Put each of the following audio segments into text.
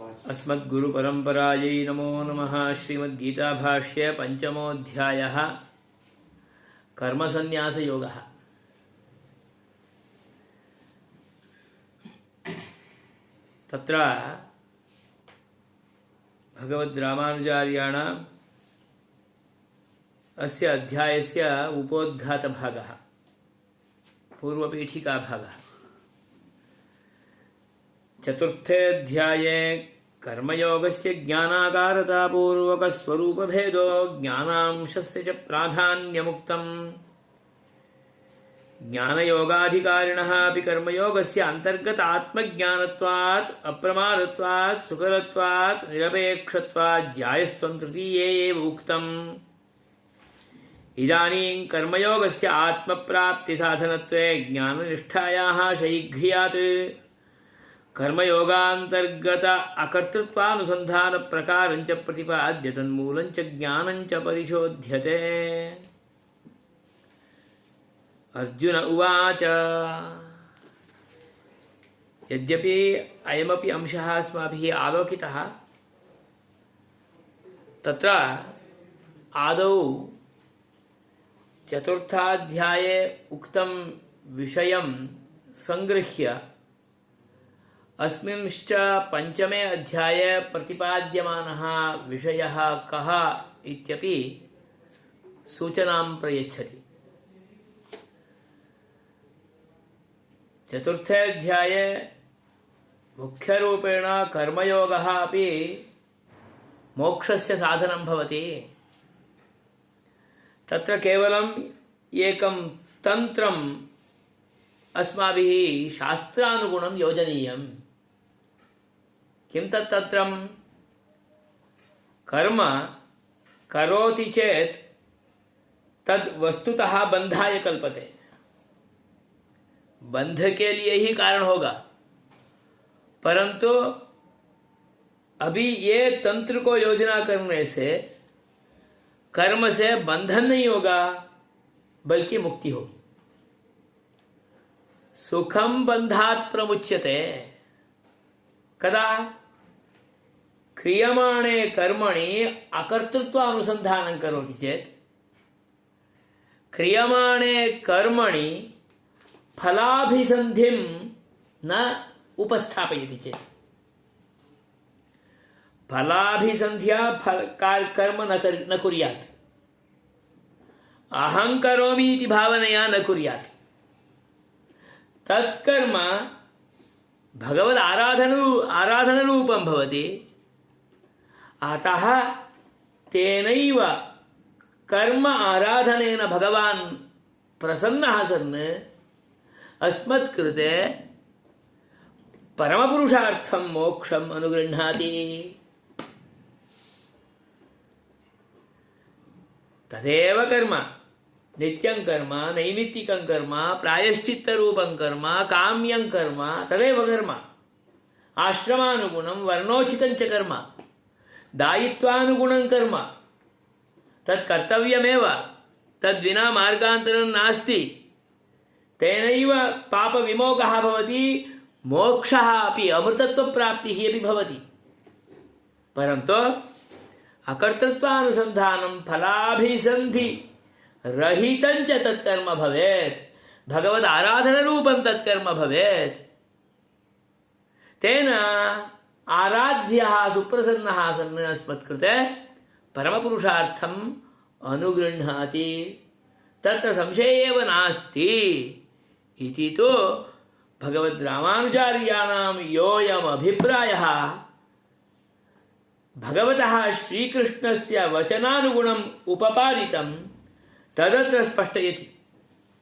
अस्मद्गुरुपरम्परायै नमो नमः। श्रीमद्गीताभाष्ये पंचमोऽध्यायः कर्मसन्न्यासयोगः। तत्र भगवद्रामानुजार्याणां अस्य अध्यायस्य उपोद्घातभागः, पूर्वपीठिकाभागः। चतुर्थे अध्याये कर्मयोगस्य ज्ञानाकारतापूर्वकस्वरूपभेदो ज्ञानांशस्य च प्राधान्यमुक्तम्। ज्ञानयोगाधिकारिणः अपि कर्मयोगस्य अंतर्गत आत्मज्ञानत्वात् अप्रमादत्वात् सुकरत्वात् निरपेक्षत्वात् ज्यायस्त्वं तृतीये एव उक्तम्। इदानीं कर्मयोगस्य आत्मप्राप्तिसाधनत्वे ज्ञाननिष्ठायाः शैघ्र्यात् कर्मयोगान्तर्गत अकर्तृत्वानुसन्धान प्रकारञ्च प्रतिपाद्य तन्मूलञ्च ज्ञानञ्च परिशोध्यते। अर्जुन उवाच यद्यपि अयमपि अंशः अस्माभिः आलोकितः, तत्र आदौ चतुर्थाध्याये उक्तं विषयं संगृह्य अस्मिंश्च पंचमे अध्याये प्रतिपाद्यमानः विषयः कः इत्यपि सूचनां प्रयच्छति। चतुर्थे अध्याये मुख्यरूपेण कर्मयोगः अपि मोक्षस्य साधनं भवति। तत्र केवलम् एकं तन्त्रम् अस्माभिः शास्त्रानुगुणं योजनीयम्। किं तत् तन्त्रं? कर्म करोति चेत् तद् वस्तुतः बंधाय कल्पते, बंध के लिए ही कारण होगा, परंतु अभी ये तंत्र को योजना करने से कर्म से बंधन नहीं होगा, बल्कि मुक्ति होगी। सुखम बंधात् प्रमुच्यते कदा? क्रियमाणे कर्मणि अकर्तृत्वानुसन्धानं करोति चेत्, क्रियमाणे कर्मणि फलाभिसन्धिं न उपस्थापयति चेत्, फलाभिसन्ध्या कर्म न कुर्यात्, अहं करोमि इति भावनया न कुर्यात्, तत्कर्म भगवद आराधनरूपं भवति। अतः तेनैव कर्म आराधनेन भगवान् प्रसन्नः सन् अस्मत्कृते परमपुरुषार्थं मोक्षम् अनुगृह्णाति। तदेव कर्म, नित्यं कर्म, नैमित्तिकं कर्म, प्रायश्चित्तरूपं कर्म, काम्यं कर्म, तदेव कर्म। आश्रमानुगुणं वर्णोचितं च कर्म, दायित्वानुगुणं कर्म, तत् कर्तव्यमेव, तद्विना मार्गान्तरं नास्ति। तेनैव पापविमोचः भवति, मोक्षः अपि अमृतत्वप्राप्तिः अपि भवति। परन्तु अकर्तृत्वानुसन्धानं फलाभिसन्धि रहितञ्च तत्कर्म भवेत्, भगवद आराधनरूपं तत्कर्म भवेत्। तेन आराध्यः सुप्रसन्नः सन् अस्मत्कृते परमपुरुषार्थम् अनुगृह्णाति, तत्र संशयः एव नास्ति इति तु भगवद्रामानुजार्याणां योऽयम् अभिप्रायः भगवतः श्रीकृष्णस्य वचनानुगुणम् उपपादितं तदत्र स्पष्टयति।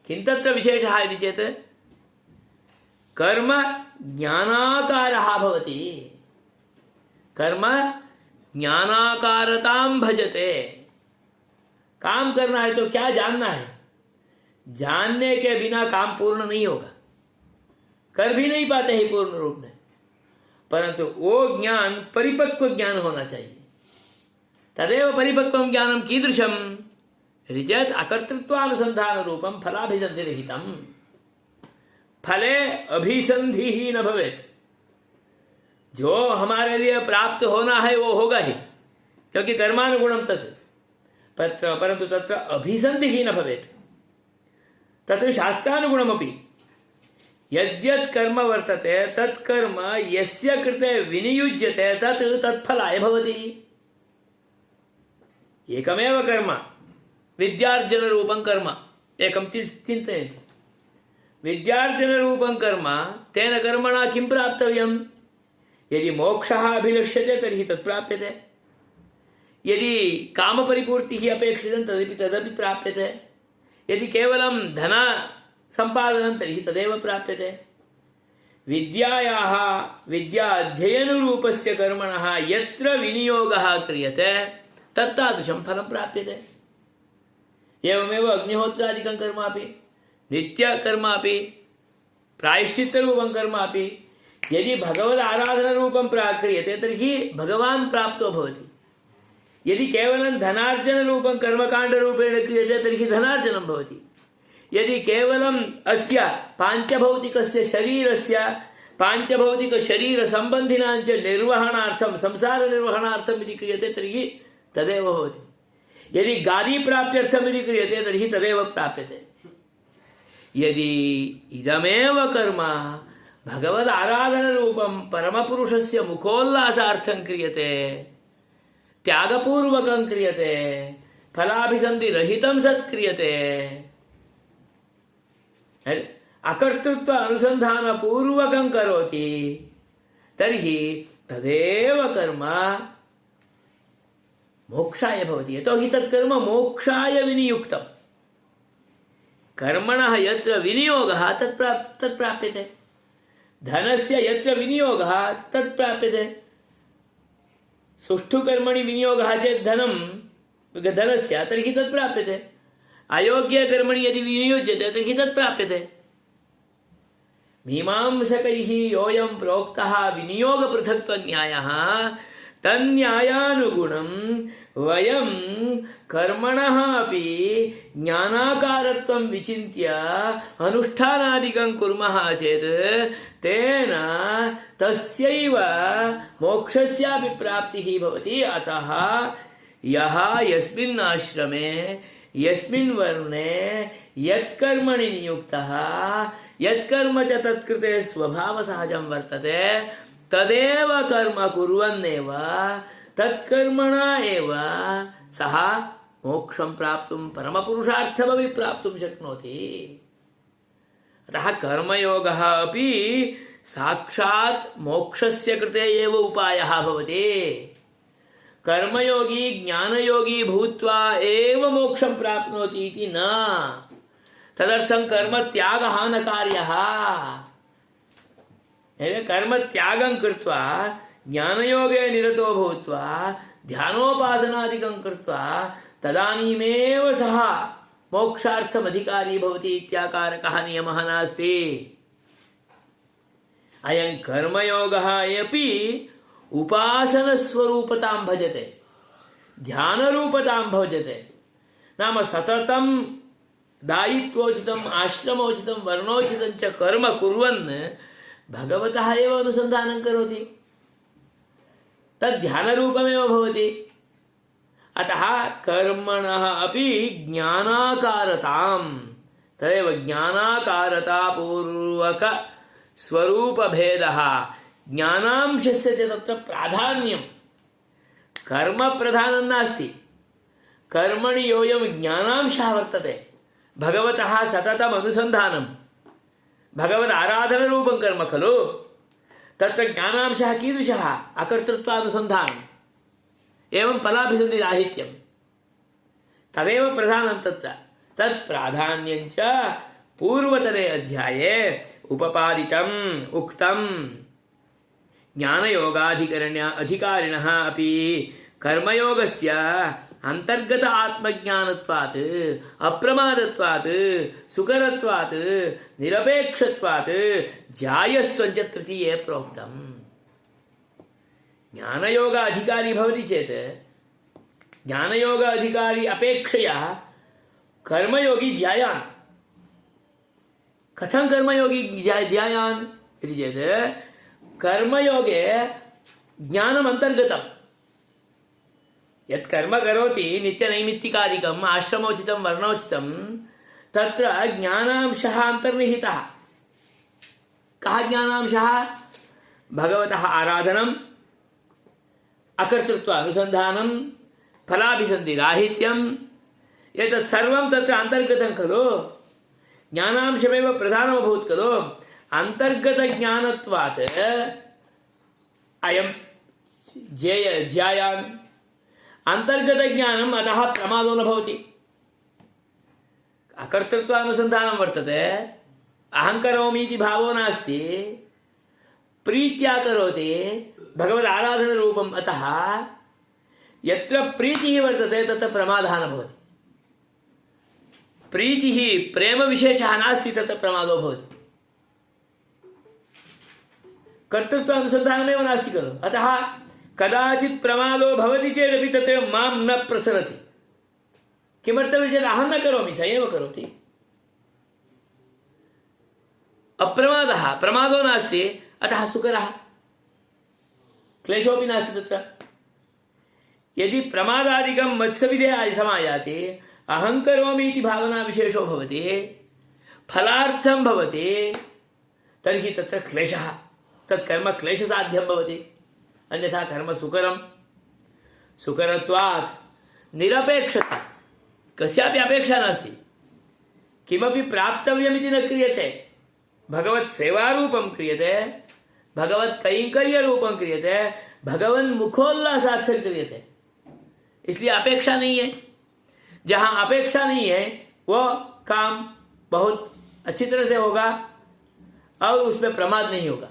किं तत्र विशेषः इति चेत्, कर्म ज्ञानाकारः भवति, कर्म ज्ञानाकारतां भजते। काम करना है तो क्या जानना है? जानने के बिना काम पूर्ण नहीं होगा, कर भी नहीं पाते हैं पूर्ण रूप में, परंतु वो ज्ञान परिपक्व ज्ञान होना चाहिए। तदेव परिपक्वं ज्ञानं कीदृशं इति चेत् अकर्तृत्वानुसन्धानरूपं फलाभिसन्धिरहितं। फले अभिसन्धिः न भवेत्। जो हमारे लिए प्राप्त होना है वो होगा ही, क्योंकि कर्मानुगुणं तत् परंतु तत्र अभिसन्धिः न भवेत्। तत्र शास्त्रानुगुणमपि यद्यत् कर्म वर्तते तत् कर्म यस्य कृते विनियुज्यते तत् तत्फलाय भवति। एकमेव कर्म विद्यार्जनरूपं कर्म एकं चिन्तयन्तु। विद्यार्जनरूपं कर्म, तेन कर्मणा किं प्राप्तव्यं? यदि मोक्षः अभिलक्ष्यते तर्हि तत् प्राप्यते, यदि कामपरिपूर्तिः अपेक्षितं तदपि प्राप्यते, यदि केवलं धन संपादनं तर्हि तदेव प्राप्यते। विद्यायाः विद्याध्ययनरूपस्य कर्मणः यत्र विनियोगः क्रियते तत्तादृशं फलं प्राप्यते। एवमेव अग्निहोत्रादिकं कर्मापि, नित्यकर्मापि, प्रायश्चित्तरूपं कर्मापि यदि भगवद आराधनरूपं क्रियते तर्हि भगवान् प्राप्तो भवति। यदि केवलं धनार्जनरूपं कर्मकाण्डरूपेण क्रियते तर्हि धनार्जनं भवति। यदि केवलम् अस्य पाञ्चभौतिकस्य शरीरस्य पाञ्चभौतिकशरीरसम्बन्धिनां च निर्वहणार्थं संसारनिर्वहणार्थम् इति क्रियते तर्हि तदेव भवति। यदि गादीप्राप्त्यर्थम् इति क्रियते तर्हि तदेव प्राप्यते। यदि इदमेव कर्म भगवद आराधनरूपं परमपुरुषस्य मुखोल्लासार्थं क्रियते, त्यागपूर्वकं क्रियते, फलाभिसन्धिरहितं सत् क्रियते, अकर्तृत्व अनुसन्धानपूर्वकं करोति तर्हि तदेव कर्म मोक्षाय भवति। यतोहि तत् कर्म मोक्षाय विनियुक्तं। कर्मणः यत्र विनियोगः तत् प्राप्यते, धनस्य यत्र विनियोगः तत् प्राप्यते। सुष्ठु कर्मणि विनियोगः चेत् धनस्य तर्हि तत् प्राप्यते, अयोग्य कर्मणि यदि विनियोज्यते तर्हि तत् प्राप्यते। मीमांसकैः योऽयं प्रोक्तः विनियोगपृथक्त्वन्यायः तन्न्यायानुगुणं वयं कर्मणः अपि ज्ञानाकारत्वं विचिन्त्य अनुष्ठानादिकं कुर्मः चेत् तेन तस्यैव मोक्षस्यापि प्राप्तिः भवति। अतः यः यस्मिन् आश्रमे यस्मिन् वर्णे यत्कर्मणि नियुक्तः यत्कर्म च तत्कृते स्वभावसहजं वर्तते तदेव कर्म कुर्वन्नेव तत्कर्मणा एव सः मोक्षं प्राप्तुं परमपुरुषार्थमपि प्राप्तुं शक्नोति। अतः कर्मयोगः अपि साक्षात् मोक्षस्य कृते एव उपायः भवति। कर्मयोगी ज्ञानयोगी भूत्वा एव मोक्षं प्राप्नोति इति न। तदर्थं कर्मत्यागः न कार्यः। कर्मत्यागं कृत्वा ज्ञानयोगे निरतो भूत्वा ध्यानोपासनादिकं कृत्वा तदानीमेव सः मोक्षार्थम् अधिकारी भवति इत्याकारकः नियमः नास्ति। अयं कर्मयोगः अपि उपासनस्वरूपतां भजते, ध्यानरूपतां भजते। नाम सततं दायित्वोचितम् आश्रमोचितं वर्णोचितं च कर्म कुर्वन् भगवतः एव अनुसन्धानं करोति, तद् ध्यानरूपमेव भवति। अतः कर्मणः अपि ज्ञानाकारतां तदेव ज्ञानाकारतापूर्वक स्वरूपभेदः ज्ञानांशस्य च तत्र प्राधान्यं। कर्म प्रधानं नास्ति, कर्मणि योऽयं ज्ञानांशः वर्तते, भगवतः सततम् अनुसन्धानं, भगवद आराधनरूपं कर्म खलु, तत्र ज्ञानांशः कीदृशः? अकर्तृत्वानुसन्धानम् एवं फलाभिसन्धिराहित्यं, तदेव प्रधानं तत्र। तत्प्राधान्यञ्च पूर्वतरे अध्याये उपपादितम् उक्तम्। ज्ञानयोगाधिकारिणः अपि कर्मयोगस्य अंतर्गत आत्मज्ञानत्वात् अप्रमादत्वात् सुकरत्वात् निरपेक्षत्वात् ज्यायस्त्वञ्च तृतीये प्रोक्तम्। ज्ञानयोग अधिकारी भवति चेत् ज्ञानयोग अधिकारी अपेक्षया कर्मयोगी ज्यायान्। कथं कर्मयोगी ज्यायान् इति चेत् कर्मयोगे ज्ञानम अंतर्गतम यत् कर्म करोति नित्य नैमित्तिकादिकम् आश्रमोचितं वर्णोचितं तत्र ज्ञानांशः अंतर्निहितः। कः ज्ञानांशः? भगवतः आराधनम्, अकर्तृत्व अनुसंधानं, फलाभिसन्धिराहित्यम्, एतत् सर्वं तत्र अन्तर्गतं खलु। ज्ञानांशमेव प्रधानमभूत् खलु। अन्तर्गतज्ञानत्वात् अयं ज्यायान् अन्तर्गतज्ञानम् अतः प्रमादो न भवति। अकर्तृत्वानुसन्धानं वर्तते, अहं करोमि इति भावो नास्ति, प्रीत्या करोति, भगवद् आराधनरूपम्। अतः यत्र प्रीतिः वर्तते तत्र प्रमादः न भवति। प्रीतिः प्रेमविशेषः नास्ति, तत्र प्रमादो भवति। कर्तृत्वानुसन्धानमेव नास्ति खलु। अतः कदाचित् प्रमादो भवति चेदपि तत् मां न प्रसरति। किमर्थमिति चेत् अहं न करोमि, स एव करोति। अप्रमादः, प्रमादो नास्ति, अतः सुकरः, क्लेशोऽपि नास्ति तत्र। यदि प्रमादादिकं मत्सविधे समायाति, अहं करोमि इति भावना विशेषो भवति, फलार्थं भवति, तर्हि तत्र क्लेशः, तत्कर्म क्लेशसाध्यं भवति। अन्यथा कर्म सुकरं। सुकरत्वात् निरपेक्षता, कस्यापि अपेक्षा नास्ति। किमपि प्राप्तव्यमिति न क्रियते, भगवत् सेवारूपं क्रियते, भगवत् कैंकर्यरूपं क्रियते, भगवन् मुखोल्लासार्थं क्रियते। इसलिए अपेक्षा नहीं है। जहाँ अपेक्षा नहीं है वो काम बहुत अच्छी तरह से होगा और उसमें प्रमाद नहीं होगा।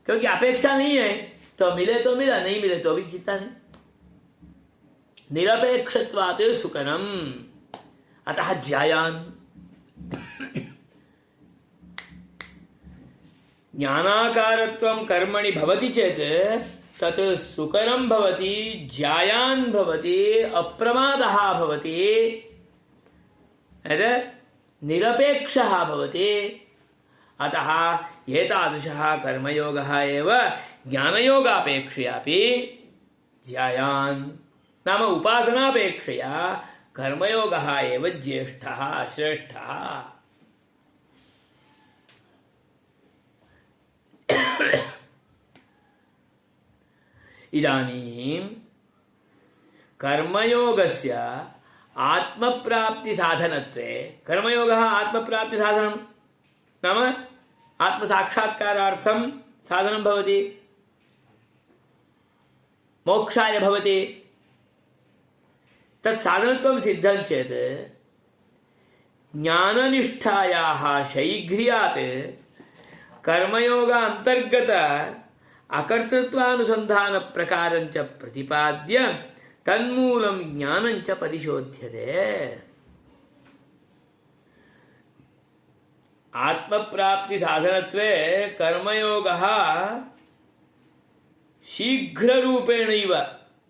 क्योंकि अपेक्षा नहीं है तो मिले तो मिला, नहीं मिले तो भी चिंता नहीं। निरपेक्षत्वात् सुकरम, अतः ज्यायान्। ज्ञानाकारत्वं कर्मणि भवति चेत् तत् सुकरं भवति, ज्यायान् भवति, अप्रमादः भवति, निरपेक्षः भवति। अतः एतादृशः कर्मयोगः एव ज्ञानयोगापेक्षयापि ज्यायान्, नाम उपासनापेक्षया कर्मयोगः एव ज्येष्ठः श्रेष्ठः। इदानीं कर्मयोगस्य आत्मप्राप्तिसाधनत्वे, कर्मयोगः आत्मप्राप्तिसाधनं नाम आत्मसाक्षात्कारार्थं साधनं भवति, मोक्षाय भवति। तत् साधनत्वं सिद्धं चेत् ज्ञाननिष्ठायाः शैघ्र्यात् कर्मयोग अंतर्गत अकर्तृत्वानुसंधान प्रकारञ्च प्रतिपाद्य तन्मूलं ज्ञानञ्च परिशोध्यते। आत्मप्राप्ति साधनत्वे कर्मयोगः शीघ्ररूपेणैव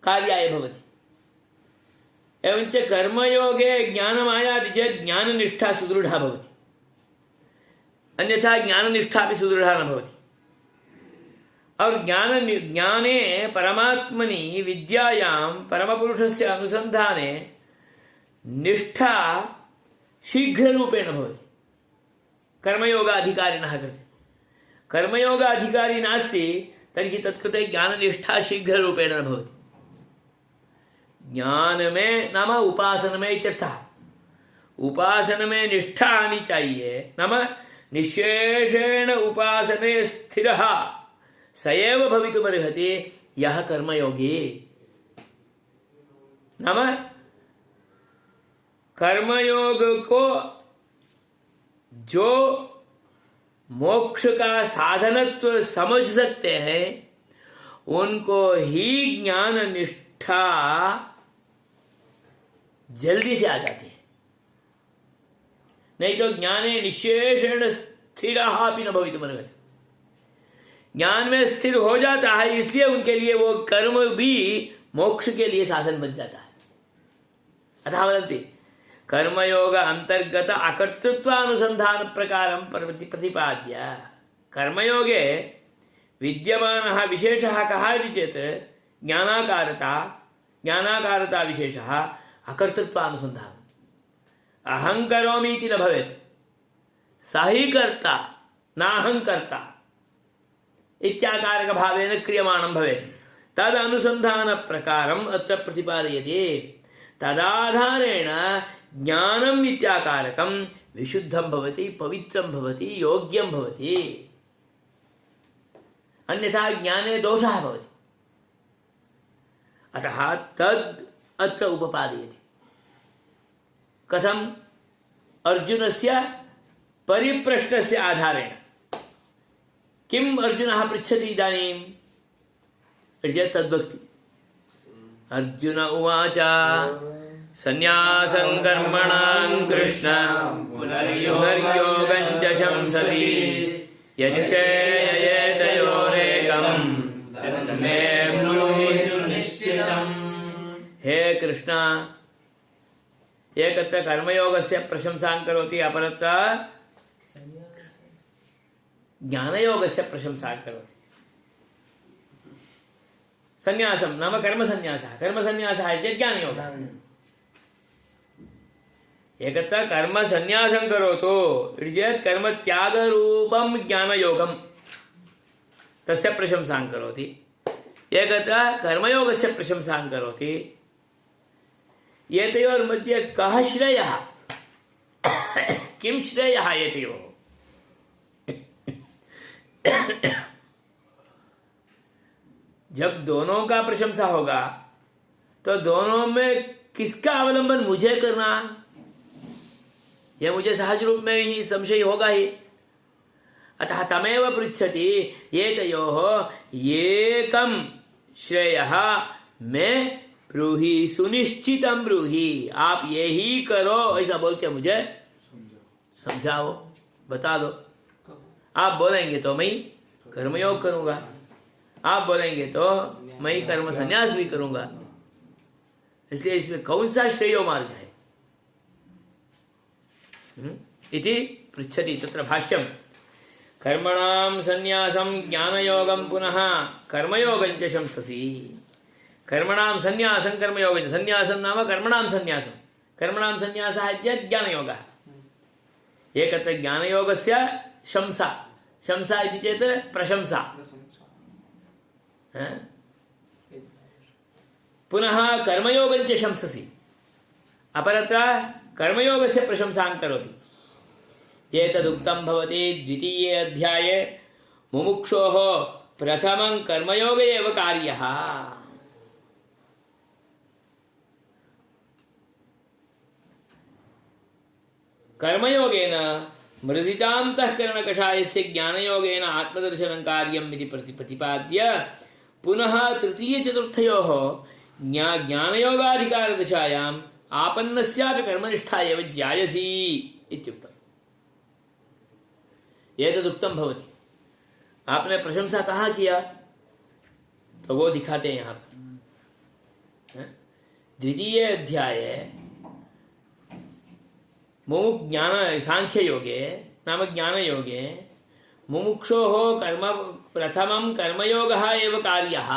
कार्याय भवति। एवञ्च कर्मयोगे ज्ञानमायाति चेत् ज्ञाननिष्ठा सुदृढा भवति, अन्यथा ज्ञाननिष्ठापि सुदृढा न भवति। और ज्ञाने परमात्मनि विद्यायां परमपुरुषस्य अनुसंधाने निष्ठा शीघ्ररूपेण भवति कर्मयोगाधिकारिणः कृते। कर्मयोगाधिकारी नास्ति तर्हि तत्कृते ज्ञाननिष्ठा शीघ्ररूपेण न भवति। ज्ञान में नाम उपासन में इत्यर्थः। उपासन में निष्ठा आनी चाहिए, नाम निशेषेण उपासने स्थिरः स एव भवितुमर्हति यः कर्मयोगी। नाम कर्मयोग को जो मोक्ष का साधनत्व समझ सकते हैं उनको ही ज्ञान निष्ठा जल्दी से आ जाती है। नहीं तो ज्ञाने निशेषेण स्थिरः अपि न भवितुमर्हति। ज्ञान में स्थिर हो जाता है, इसलिए उनके लिए वो कर्म भी मोक्ष के लिए साधन बन जाता है। अतः वदन्ति कर्मयोग अंतर्गत अकर्तृत्वानुसंधान प्रकारं प्रतिपाद्य। कर्मयोगे विद्यमानः विशेषः कः इति चेत् ज्ञानाकारता विशेषः अकर्तृत्वानुसन्धानम्। अहं करोमि इति न भवेत्, स हि कर्ता नाहं कर्ता इत्याकारकभावेन क्रियमाणं भवेत्। तदनुसन्धानप्रकारम् अत्र प्रतिपादयति। तदाधारेण ज्ञानम् इत्याकारकं विशुद्धं भवति, पवित्रं भवति, योग्यं भवति। अन्यथा ज्ञाने दोषः भवति। अतः तद् अत्र उपपादयति। कथम्? अर्जुनस्य परिप्रश्नस्य आधारेण। किम् अर्जुनः पृच्छति इदानीं? तद्भक्ति। अर्जुन उवाच सन्न्यासं कर्मणां कृष्ण पुनर्योगं च शंसति यच्छेयतयोरेकं तन्मे ब्रूहि सुनिश्चितम्। हे कृष्ण, एकत्र कर्मयोगस्य प्रशंसां करोति, अपरत्र ज्ञानयोगस्य प्रशंसां करोति। संन्यासं नाम कर्मसन्यासः, कर्मसन्यासः इति ज्ञानयोगः। एकत्र कर्मसन्यासं करोतु इति चेत् कर्मत्यागरूपं ज्ञानयोगं तस्य प्रशंसां करोति। एकत्र कर्मयोगस्य प्रशंसां करोति। एतयोर्मध्ये कः श्रेयः? किं श्रेयः एतयोः? जब दोनों का प्रशंसा होगा तो दोनों में किसका अवलंबन मुझे करना, यह मुझे सहज रूप में ही संशय होगा ही। अतः तमेव पृच्छति एतयोः एकं श्रेयः मे ब्रूहि सुनिश्चितं ब्रूहि। आप ये ही करो ऐसा बोल के मुझे समझाओ, बता दो। आप बोलेंगे तो मैं कर्मयोग करूंगा, आप बोलेंगे तो मैं कर्म संन्यास भी करूंगा। इसलिए इसमें कौन सा श्रेयो मार्ग है इति पृच्छति। तत्र भाष्यं कर्मणां संन्यासं ज्ञानयोगं पुनः कर्मयोगं च शंससि। कर्मणां संन्यासं कर्मयोगं च। संन्यासं नाम कर्मणां संन्यासं, कर्मणां संन्यासः इत्येतत् ज्ञानयोगः। एकत्र ज्ञानयोगस्य शंसा, शंसा इति चेत् प्रशंसा। पुनः कर्मयोगं च शंससि, अपरत्र कर्मयोगस्य प्रशंसां करोति। एतदुक्तं भवति द्वितीये अध्याये मुमुक्षोः प्रथमं कर्मयोग एव कार्यः। कर्मयोगेन मृदितान्तःकरणकषायस्य ज्ञानयोगेन आत्मदर्शनं कार्यम् इति प्रतिपाद्य पुनः तृतीयचतुर्थयोः ज्ञानयोगाधिकारदशायाम् आपन्नस्यापि कर्मनिष्ठा एव ज्यायसी इत्युक्तम्। एतदुक्तं भवति। आपने प्रशंसा कहाँ किया तो वो दिखाते हैं यहाँ पर। द्वितीय अध्याये मुमुक्ष ज्ञान सांख्य योगे नाम ज्ञान योगे मुमुक्षोः कर्म प्रथमं कर्मयोगः एव कार्यः।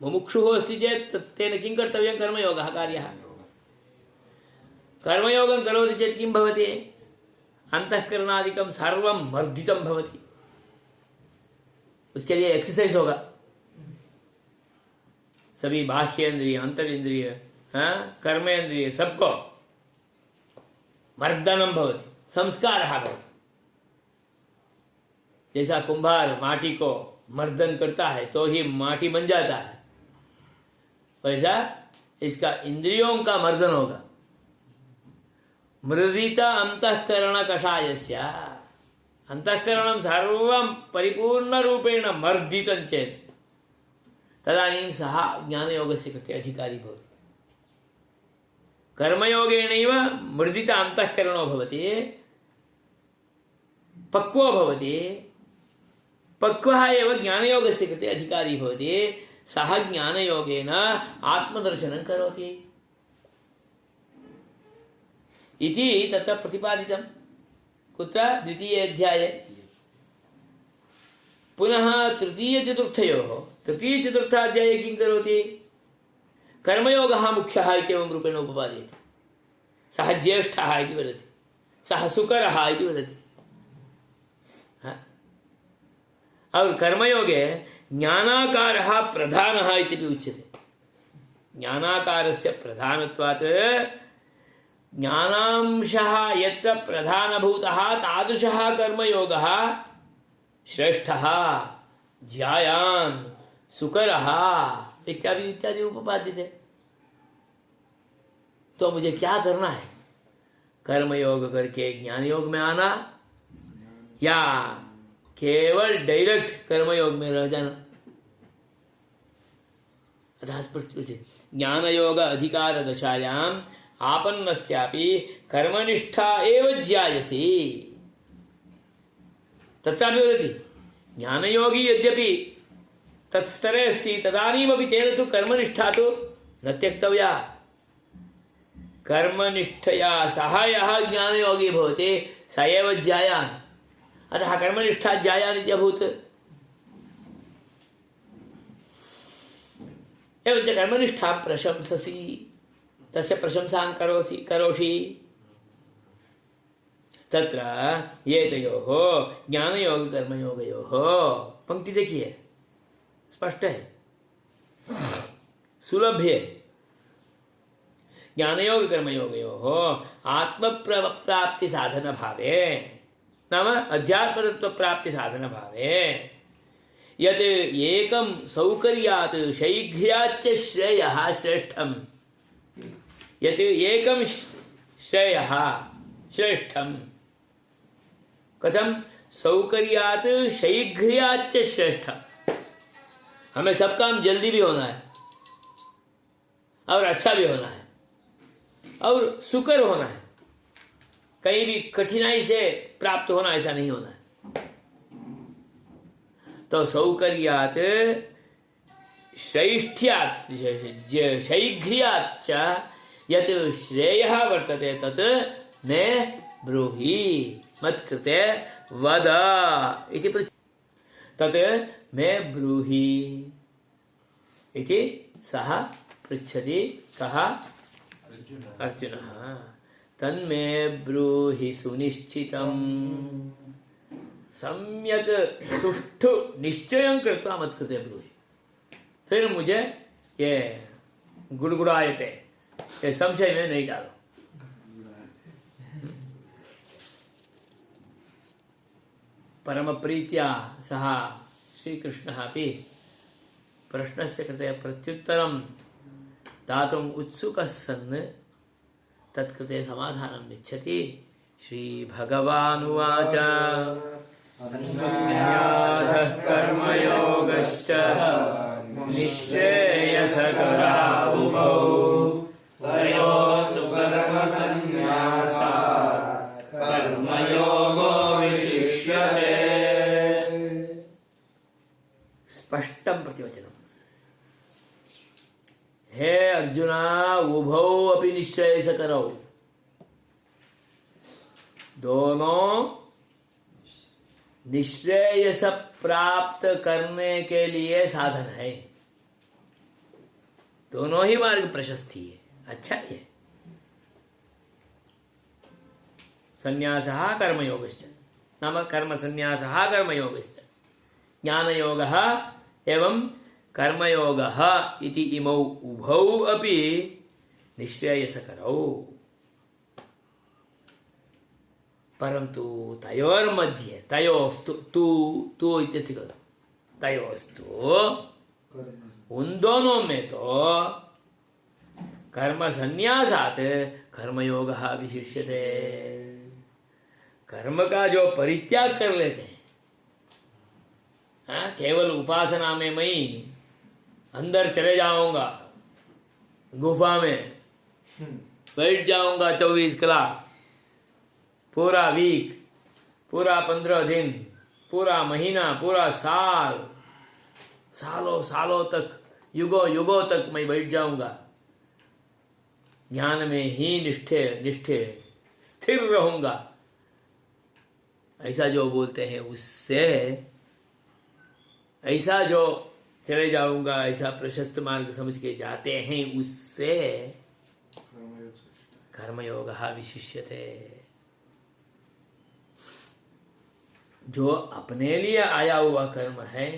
मुमुक्षुः अस्ति चेत् तेन किं कर्तव्यं? कर्मयोगः कार्यः। कर्मयोगं करोति चेत् किं भवति? अंतःकरणादिकं सर्वं मर्दितं भवति। उसके लिए एक्सरसाइज होगा। सभी बाह्येंद्रिय, अंतरिंद्रिय, कर्मेंद्रिय सबको मर्दनं भवति, संस्कारः भवति। जैसा कुंभार माटी को मर्दन करता है तो ही माटी बन जाता है, वैसा इसका इंद्रियों का मर्दन होगा। मृदित अंतःकरण कषायस्य, अंतःकरणं सर्वं परिपूर्ण रूपेण मर्दितं चेत् तदानीं सः ज्ञानयोगस्य कृते अधिकारी भवति। कर्मयोगेनैव मृदित अंतःकरणो भवति, पक्वो भवति, पक्वः एव ज्ञानयोगस्य कृते अधिकारी भवति। सः ज्ञानयोगेन आत्मदर्शनं करोति इति तत्र प्रतिपादितं। कुत्र? द्वितीये अध्याये। पुनः तृतीय चतुर्थाध्याये किं करोति? कर्मयोगः मुख्यः इत्येवं रूपेण उपपादयति। सः ज्येष्ठः इति वदति, सः सुकरः इति वदति। और कर्मयोगे ज्ञानाकारः प्रधानः इति उच्यते। ज्ञानाकारस्य प्रधानत्वात् ज्ञानांशः यत्र प्रधानभूतः तादृशः कर्मयोगः श्रेष्ठः, ज्यायान्, सुकरः इत्यादि इत्यादि उपपाद्यते। तो मुझे क्या करना है? कर्मयोग करके ज्ञान योग में आना या केवल डायरेक्ट कर्मयोग में रह जाना? अतः ज्ञान योग अधिकार दशायाम आपन्नस्यापि कर्मनिष्ठा एव ज्यायसी। तत्रापि वदति ज्ञानयोगी यद्यपि तत्स्तरे अस्ति तदानीमपि तेन तु कर्मनिष्ठा तु न त्यक्तव्या। कर्मनिष्ठया सह यः ज्ञानयोगी भवति स एव ज्यायान्। अतः कर्मनिष्ठा ज्यायान् इत्यभूत्। एवञ्च कर्मनिष्ठां प्रशंससि, तस्य प्रशंसां करोषि। तत्र एतयोः ज्ञानयोग कर्मयोगयोः पंक्ति देखिए, स्पष्ट है, सुलभ है। ज्ञानयोग कर्मयोगयोः आत्मप्राप्ति साधन भावे, नाम अध्यात्मतत्व प्राप्ति साधन भावे यत् एकं सौकर्यात् शैघ्र्याच्च श्रेयः श्रेष्ठम्। यत् एकं श्रेयः श्रेष्ठम्। कथम? सौकर्यात् शैघ्र्याच्च श्रेष्ठम्। हमें सब काम जल्दी भी होना है और अच्छा भी होना है और सुकर होना है, कहीं भी कठिनाई से प्राप्त होना ऐसा नहीं होना है। तो सौकर्यात् श्रेष्ठ्यात् शैघ्र्याच्च यत् श्रेयः वर्तते तत् मे ब्रूहि, मत्कृते वद इति तत् मे ब्रूहि इति सः पृच्छति। कः? अर्जुनः। तन्मे ब्रूहि सुनिश्चितम्। सम्यक सुष्ठु निश्चयं कृत्वा मत्कृते ब्रूहि। फिर मुझे ये गुड़गुड़ायते, ये संशय में नहीं डालो। परम प्रीत्या सः श्रीकृष्णः अपि प्रश्नस्य कृते प्रत्युत्तरं दातुम् उत्सुकः सन् तत्कृते समाधानं यच्छति। श्रीभगवानुवाच संन्यासः कर्मयोगश्च निःश्रेयसकरा उभौ तयोस्तु कर्मसन्न्यासात् कर्मयोगो विशिष्यते। स्पष्टं प्रतिवचनम्। हे अर्जुना, उभौ अपि निःश्रेयसकरौ, दोनों निःश्रेयस प्राप्त करने के लिए साधन है। दोनों ही मार्ग प्रशस्ति है, अच्छा है। संन्यासः कर्मयोगश्च, नाम कर्म संन्यासः कर्मयोगश्च, ज्ञानयोगः एवं कर्मयोगः इति इमौ उभौ अपि निःश्रेयसकरौ। परंतु तयोर्मध्ये, तयोस्तु, तू इत्यस्य कृते तयोस्तु, उन दोनों में तो कर्म संन्यासात् कर्मयोगः विशिष्यते। कर्म का जो परित्याग कर लेते हैं, हाँ, केवल उपासना में मैं अंदर चले जाऊंगा, गुफा में बैठ जाऊंगा 24 कलाक, पूरा वीक, पूरा 15 दिन, पूरा महीना, पूरा साल, सालों सालों तक, युगों युगों तक मैं बैठ जाऊंगा, ज्ञान में ही निष्ठे स्थिर रहूंगा, ऐसा जो बोलते हैं उससे ऐसा जो चले जाऊंगा ऐसा प्रशस्त मार्ग समझ के जाते हैं, उससे कर्मयोग विशिष्यते। जो अपने लिए आया हुआ कर्म है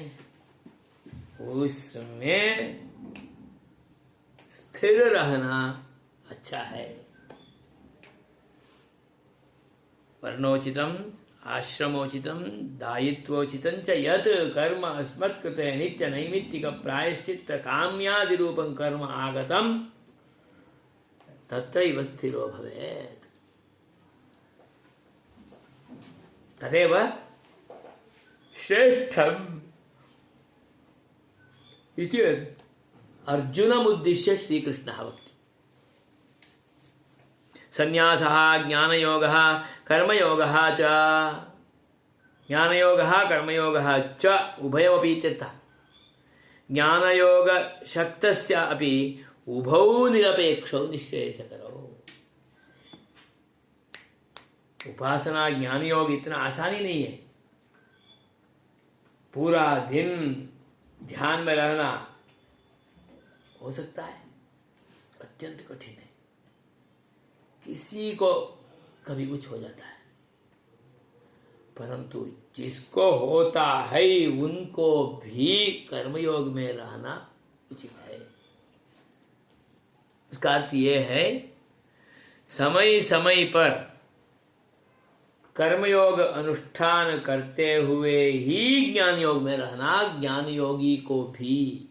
उसमें स्थिर रहना अच्छा है। वर्णोचितम आश्रमोचितम दायित्वोचितं च यत् कर्म अस्मत्कृते नित्य नैमित्तिक प्रायश्चित्त काम्यादि रूपं कर्म आगतम तत्रैव स्थिरो भवेत्। तदेव श्रेष्ठम् इति अर्जुनमुद्दिश्य श्रीकृष्णः वक्ति। संन्यासः ज्ञानयोगः कर्मयोगः च, ज्ञानयोगः कर्मयोगः च उभयमपि इत्यर्थः। ज्ञानयोगशक्तस्य अपि उभौ निरपेक्षौ निश्रेयसकरौ। उपासना ज्ञान योग इतना आसानी नहीं है। पूरा दिन ध्यान में रहना हो सकता है, अत्यंत कठिन है। किसी को कभी कुछ हो जाता है, परंतु जिसको होता है उनको भी कर्मयोग में रहना उचित है। उसका अर्थ ये है, समय समय पर कर्मयोग अनुष्ठान करते हुए ही ज्ञान योग में रहना ज्ञान योगी को भी।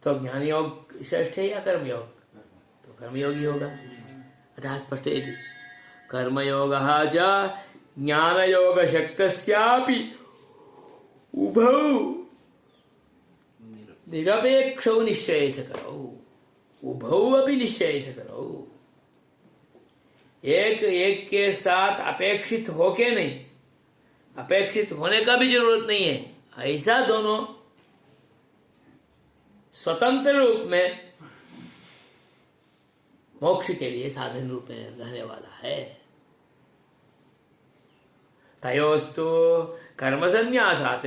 तो ज्ञान योग श्रेष्ठ है या कर्मयोग? तो कर्मयोगी होगा। अतः स्पष्टयति कर्मयोगः च ज्ञानयोगशक्तस्यापि उभौ निरपेक्षौ निश्चयसकरौ। उभौ अपि निश्चयसकरौ। एक के साथ अपेक्षित होके नहीं, अपेक्षित होने का भी जरूरत नहीं है। ऐसा दोनों स्वतंत्र रूप में मोक्ष के लिए साधन रूप में रहने वाला है। तयोस्तु कर्म संन्यासात्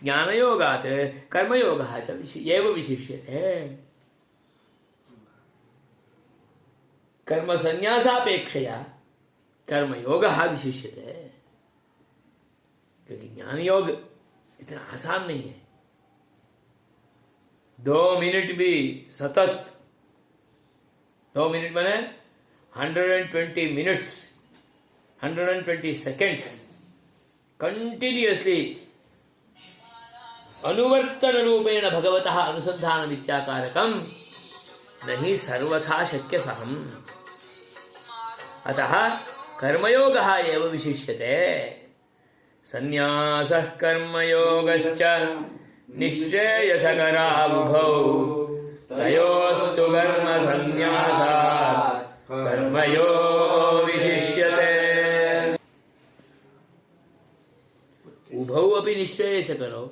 ज्ञानयोगात् कर्मयोगः च एव विशिष्यते। कर्म संन्यासापेक्षया कर्मयोगः विशिष्यते, क्योंकि ज्ञान योग इतना आसान नहीं है। 2 मिनट भी सतत, 2 मिनट बने 120 मिनट्स, 120 सेकेंड्स कंटिन्यूअसली अनुवर्तन रूपेण भगवतः अनुसंधान विद्याकारकम नहीं सर्वथा शक्य सहम। अतः कर्मयोगः एव विशिष्यते। संन्यासः कर्मयोगश्च निश्चेयसकरावुभौ तयोस्तु कर्म संन्यासात् कर्मयोगो विशिष्यते। उभौ अपि निश्चेयसकरौ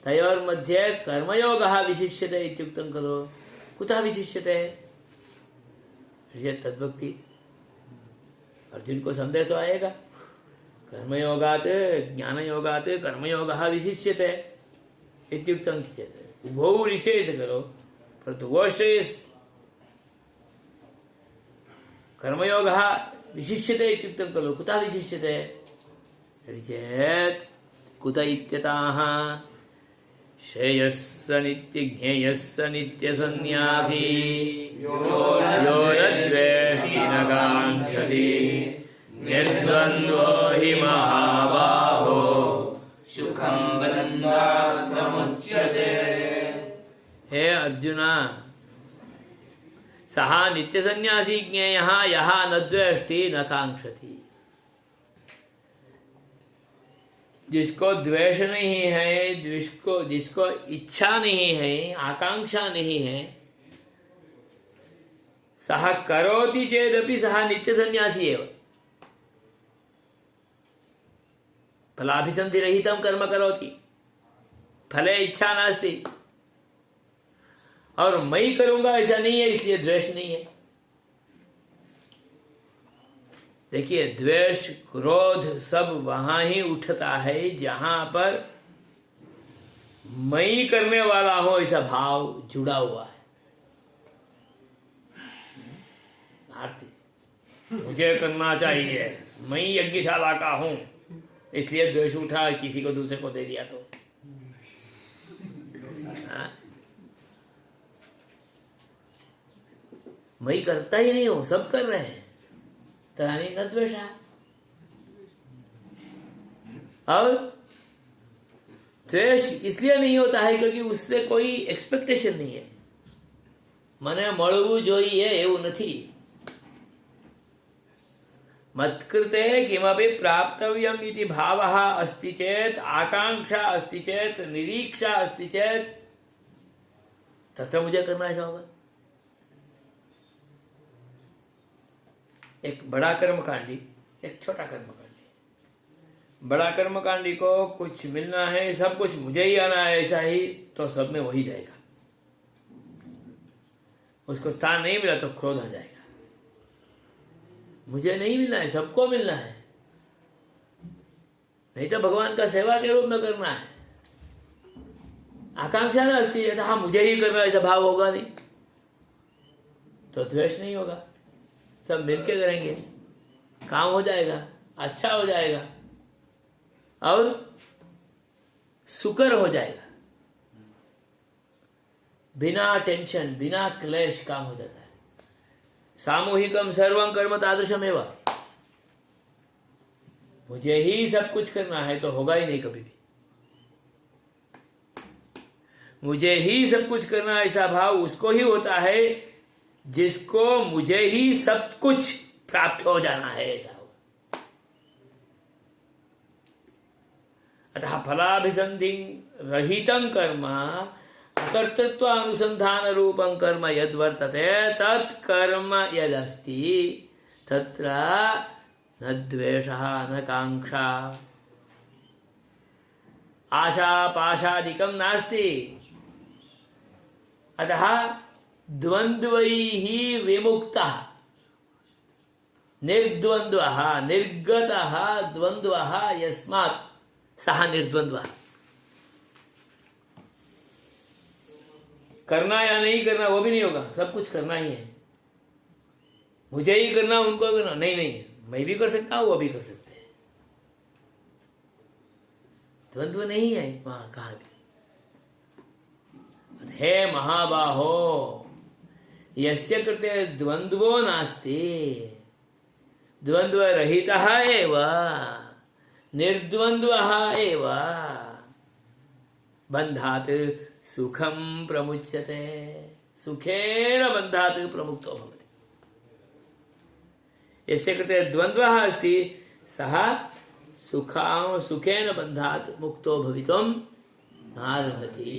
तयोर्मध्ये कर्मयोगः विशिष्यते इत्युक्तं खलु। कुतः विशिष्यते? तद्भक्ति। अर्जुन को संदेह तो आएगा, कर्मयोगात् ज्ञानयोगात् कर्मयोगः विशिष्यते इत्युक्तं चेत् उभौ निश्चेयसकरौ, परन्तु वो श्रेयस् कर्मयोगः विशिष्यते इत्युक्तं खलु। कुतः विशिष्यते चेत् कुत इत्यतः श्रेयस्स नित्य ज्ञेयस्स नित्य सन्यासी यो न द्वेष्टि न काङ्क्षति निर्द्वन्द्वो हि महाबाहो सुखं बन्धात् प्रमुच्यते। हे अर्जुन, सः नित्य सन्यासी ज्ञेयः यः न द्वेष्टि न काङ्क्षति। जिसको द्वेष नहीं है, जिसको इच्छा नहीं है, आकांक्षा नहीं है, सः करोति चेदपि सः नित्य सन्यासी एव। फलाभिसन्धिरहितं कर्म करोति, फले इच्छा नास्ति, और मैं करूंगा ऐसा नहीं है, इसलिए द्वेष नहीं है। देखिए, द्वेष क्रोध सब वहां ही उठता है जहां पर मैं करने वाला हो ऐसा भाव जुड़ा हुआ है। आरती मुझे करना चाहिए, मैं यज्ञशाला का हूं, इसलिए द्वेष उठा, किसी को दूसरे को दे दिया तो मैं करता ही नहीं हूं, सब कर रहे हैं, तदानी न द्वेषा। और द्वेष इसलिए नहीं होता है क्योंकि उससे कोई एक्सपेक्टेशन नहीं है। મને મળવું જોઈએ એવું નથી। मत्कृते किमपि प्राप्तव्यम् इति भावः अस्ति चेत्, आकांक्षा अस्ति चेत्, निरीक्षा अस्ति चेत्, तत्र मुझे करना ऐसा होगा। एक बड़ा कर्मकांडी, एक छोटा कर्मकांडी। बड़ा कर्मकांडी को कुछ मिलना है, सब कुछ मुझे ही आना है ऐसा ही, तो सब में वही जाएगा। उसको स्थान नहीं मिला तो क्रोध आ जाएगा, मुझे नहीं मिलना है, सबको मिलना है, नहीं तो भगवान का सेवा के रूप में करना है। आकांक्षा ना अस्ति है, हाँ मुझे ही करना, ऐसा भाव होगा नहीं तो द्वेष नहीं होगा, सब मिलके करेंगे, काम हो जाएगा, अच्छा हो जाएगा और सुकर हो जाएगा। बिना टेंशन, बिना क्लेश काम हो जाता है। सामूहिकम सर्वं कर्म तादृशमेव। मुझे ही सब कुछ करना है तो होगा ही नहीं कभी भी। मुझे ही सब कुछ करना ऐसा भाव उसको ही होता है जिसको मुझे ही सब कुछ प्राप्त हो जाना है ऐसा होगा। अतः फलाभिसंधि रहितं कर्म, कर्तृत्व अनुसंधान रूपं कर्म यद वर्तते तत्कर्म यदस्ति तत्र न द्वेषः न कांक्षा आशा पाशादिकं नास्ति। अतः द्वन्द्वैः विमुक्तः निर्द्वन्द्वः निर्गतः द्वन्द्वः यस्मात् सः निर्द्वन्द्वः। करना या नहीं करना वो भी नहीं होगा, सब कुछ करना ही है। मुझे ही करना, उनको करना नहीं, नहीं मैं भी कर सकता हूं, वो भी कर सकते हैं। द्वंद्व नहीं है वहां कहां भी। हे महाबाहो यस्य कृते द्वंद्वो नास्ति, द्वंद्व रहितः एव निर्द्वंद्वः एव बन्धात् सुखम प्रमुच्यते, सुखेन बन्धात् प्रमुक्तो भवति। यस्य कृते द्वन्द्वः अस्ति सः सुखेन बन्धात् मुक्तो भवितुं नार्हति।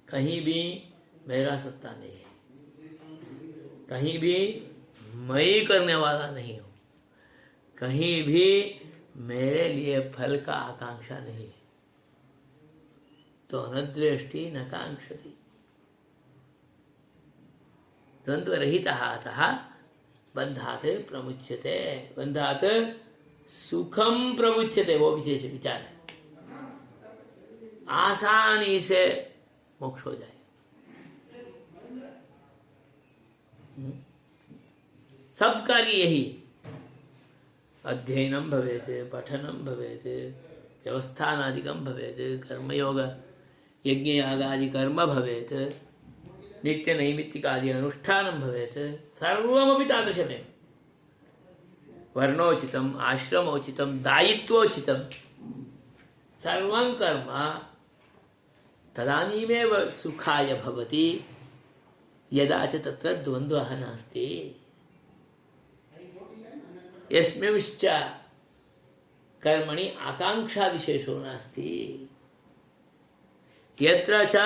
कहीं भी मेरा सत्ता नहीं है, कहीं भी मैं करने वाला नहीं हूं, कहीं भी मेरे लिए फल का आकांक्षा नहीं है, तो न द्वेष्टि न कांक्षति। द्वंद्व रहितः अतः बन्धात् प्रमुच्यते, बन्धात् सुखम प्रमुच्यते, वो विशेष विचार है। आसानी से मोक्ष हो जाए। सब कार्य यही, अध्ययनम भवेत्, पठनम भवेत्, व्यवस्थानादिकं भवेत्, कर्मयोग यज्ञ यागादि कर्म भवेत्, नित्य नैमित्तिकादि अनुष्ठानं भवेत्, सर्वमपि तादृशमेव। वर्णोचितम्, आश्रमोचितं, दायित्वोचितं, सर्वं कर्म तदानीमेव सुखाय भवति यदा च तत्र द्वन्द्वः नास्ति। यस्मिंश्च कर्मणि आकांक्षा विशेषो नास्ति, यत्र च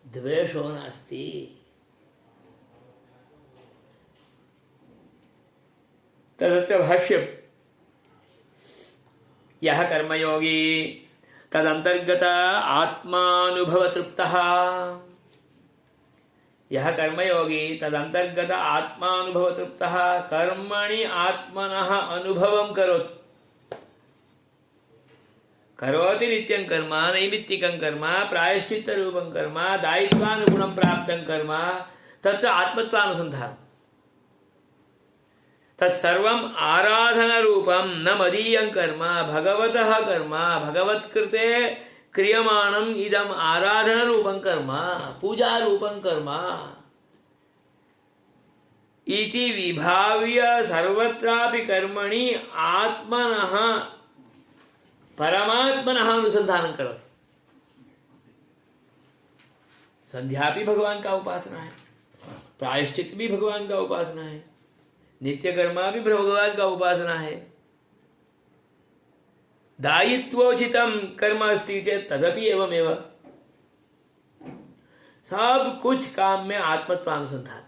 द्वेषो नास्ति। तदत्र भाष्यम्, यः कर्मयोगी तदंतर्गत आत्मानुभव तृप्तः यह कर्मयोगी तदंतर्गत आत्मानुभव तृप्तः कर्मणि आत्मनः अनुभवं करोति करोति नित्यं कर्म नैमित्तिकं कर्म प्रायश्चित्त रूपं कर्म दायित्वानुगुणं प्राप्तं कर्म तत्र आत्मत्वानुसन्धानम् तत्सर्वम् आराधनरूपं न मदीयं कर्म भगवतः कर्म भगवत्कृते क्रियमाणम् इदम् आराधनरूपं कर्म पूजारूपं कर्म इति विभाव्य सर्वत्रापि कर्मणि आत्मनः परमात्मनः अनुसंधानं करोति। संध्या भी भगवान का उपासना है, प्रायश्चित भी भगवान का उपासना है, नित्य कर्मा भी भगवान का उपासना है। दायित्वोचितं कर्म अस्ति चेत् तदपि एवमेव। सब कुछ काम में आत्मत्वानुसंधान,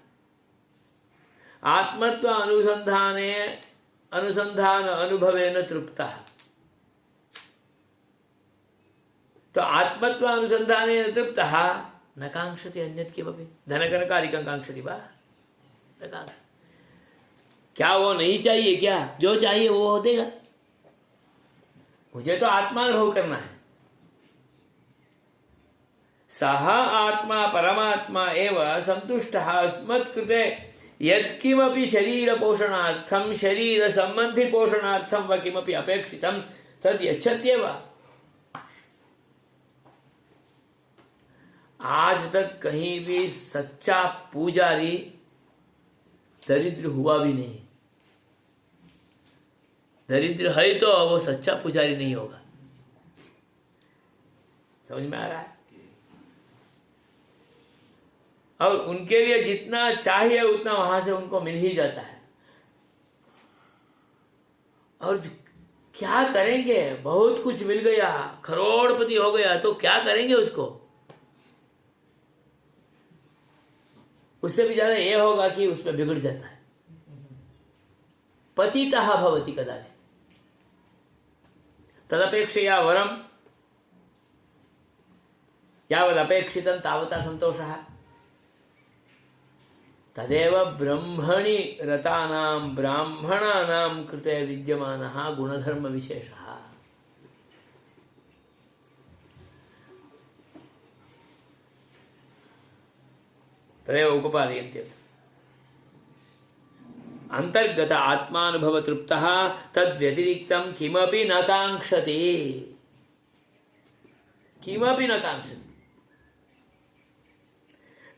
आत्मत्व अनुसंधाने अनुसंधान अनुभवेन तृप्तः। तो आत्मत्व अनुसंधानेन तृप्तः न कांक्षति अन्यत् किमपि धनकनकादिकं कांक्षति वा न कांक्षति। क्या वो नहीं चाहिए? क्या जो चाहिए वो देगा। मुझे तो आत्मानुभव करना है। सः आत्मा परमात्मा एव संतुष्टः अस्मत्कृते यत्किमपि शरीर पोषणार्थं शरीर संबंधी पोषणार्थं वा किमपि अपेक्षितं तद् यच्छत्येव। आज तक कहीं भी सच्चा पुजारी दरिद्र हुआ भी नहीं। दरिद्र है तो वो सच्चा पुजारी नहीं होगा। समझ में आ रहा है? और उनके लिए जितना चाहिए उतना वहां से उनको मिल ही जाता है। और क्या करेंगे? बहुत कुछ मिल गया, करोड़पति हो गया तो क्या करेंगे उसको? उससे भी ज्यादा ये होगा कि उसमें बिगड़ जाता है, पतितः भवति कदाचित। तदपेक्षया वरम यावदपेक्षितं तावता संतोषः। तदेव ब्रह्मणि रतानां ब्राह्मणानां कृते विद्यमानः गुणधर्म विशेषः। तदेव उपपादयन्ति। अंतर्गत आत्मानुभव तृप्तः तद्व्यतिरिक्तं किमपि न कांक्षति, किमपि न कांक्षति।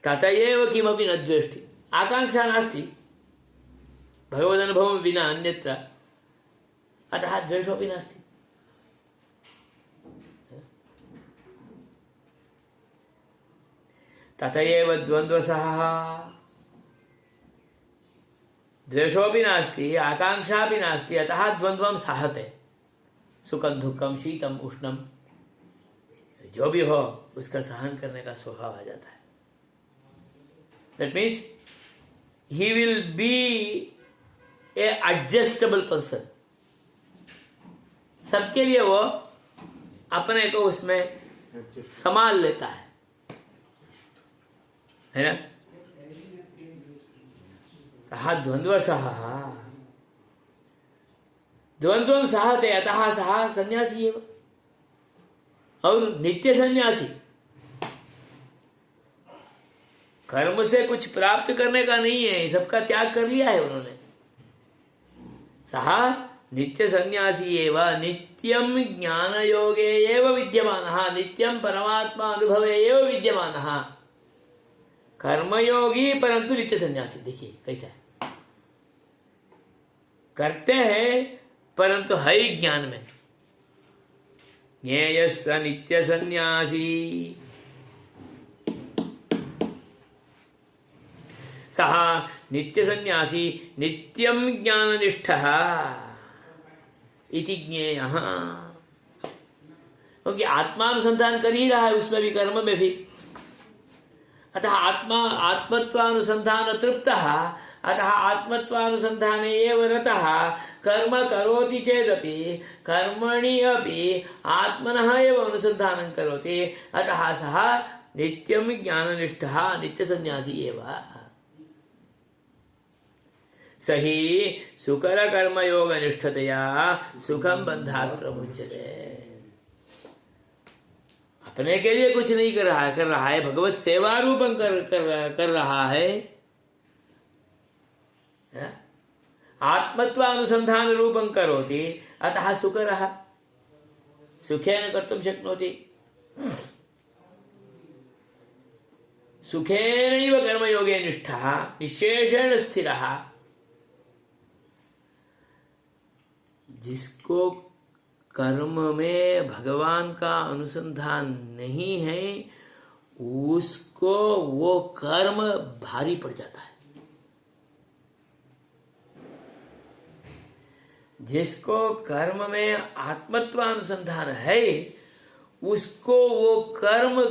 ततएव किमपि न द्वेष्टि। आकांक्षा नास्ति भगवदनुभवं विना अन्यत्र, अतः द्वेषोऽपि नास्ति। ततएव द्वन्द्वसः, द्वेषोऽपि नास्ति आकांक्षापि नास्ति, अतः द्वन्द्वं सहते। सुखं दुःखं शीतम उष्णम जो भी हो उसका सहन करने का स्वभाव आ जाता है। That means he will be a adjustable person. सबके लिए वो अपने को उसमें संभाल लेता है ना? कहा द्वंद्वसः, द्वंद्वं सहते अतः सः सन्यासी एव। और नित्य सन्यासी कर्म से कुछ प्राप्त करने का नहीं है, सबका त्याग कर लिया है उन्होंने। सः नित्य सन्यासी एव नित्यं ज्ञान योगे एव विद्यमानः, नित्यं परमात्मा अनुभवे एव विद्यमानः। कर्मयोगी परंतु नित्य सन्यासी। देखिए कैसा है, करते हैं परंतु है ही ज्ञान में। ज्ञेयः स नित्य सन्यासी सः नित्य सन्यासी नित्यं ज्ञाननिष्ठः इति ज्ञेयः। क्योंकि आत्मानुसंधान कर ही रहा है उसमें भी, कर्म में भी। अतः आत्मत्वानुसंधान तृप्तः, अतः आत्मत्वानुसंधाने एव रतः। कर्म करोति चेदपि कर्मणि अपि आत्मनः एव अनुसंधानं करोति। अतः सः नित्यम ज्ञाननिष्ठा नित्य सन्यासी एवं सही सुकर कर्म योग निष्ठतया सुखम बंधात् प्रमुच्यते। अपने के लिए कुछ नहीं कर रहा है भगवत सेवा रूपं कर रहा है। आत्मत्वानुसंधान रूपं करोति अतः सुकरः सुखेन कर्तुं शक्नोति। सुखेनैव कर्मयोगे निष्ठः निशेषेण स्थिरः। जिसको कर्म में भगवान का अनुसंधान नहीं है उसको वो कर्म भारी पड़ जाता है। जिसको कर्म में आत्मत्वानुसंधान है उसको वो कर्म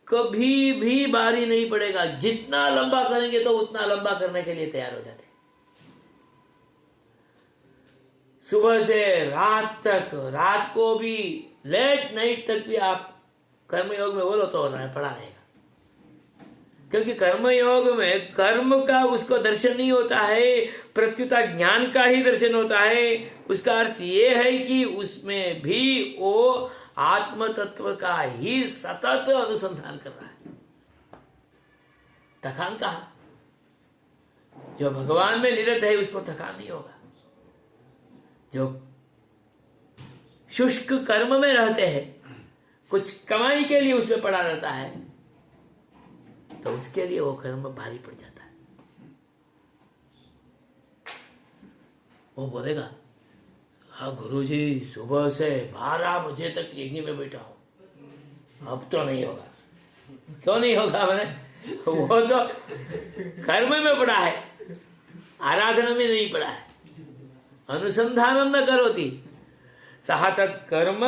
कभी भी भारी नहीं पड़ेगा। जितना लंबा करेंगे तो उतना लंबा करने के लिए तैयार हो जाते। सुबह से रात तक, रात को भी लेट नाइट तक भी आप कर्मयोग में बोलो तो पड़ा रहेगा। क्योंकि कर्मयोग में कर्म का उसको दर्शन नहीं होता है, प्रत्युता ज्ञान का ही दर्शन होता है। उसका अर्थ ये है कि उसमें भी वो आत्म तत्व का ही सतत अनुसंधान कर रहा है। थकान कहाँ? जो भगवान में निरत है उसको थकान नहीं होगा। जो शुष्क कर्म में रहते हैं, कुछ कमाई के लिए उसमें पड़ा रहता है, तो उसके लिए वो कर्म भारी पड़ जाता है। वो बोलेगा हाँ गुरुजी सुबह से 12 बजे तक यज्ञ में बैठा हूं, अब तो नहीं होगा। क्यों नहीं होगा? मैंने वो तो कर्म में पड़ा है, आराधना में नहीं पड़ा है। अनुसंधानं न करोति सः तत्कर्म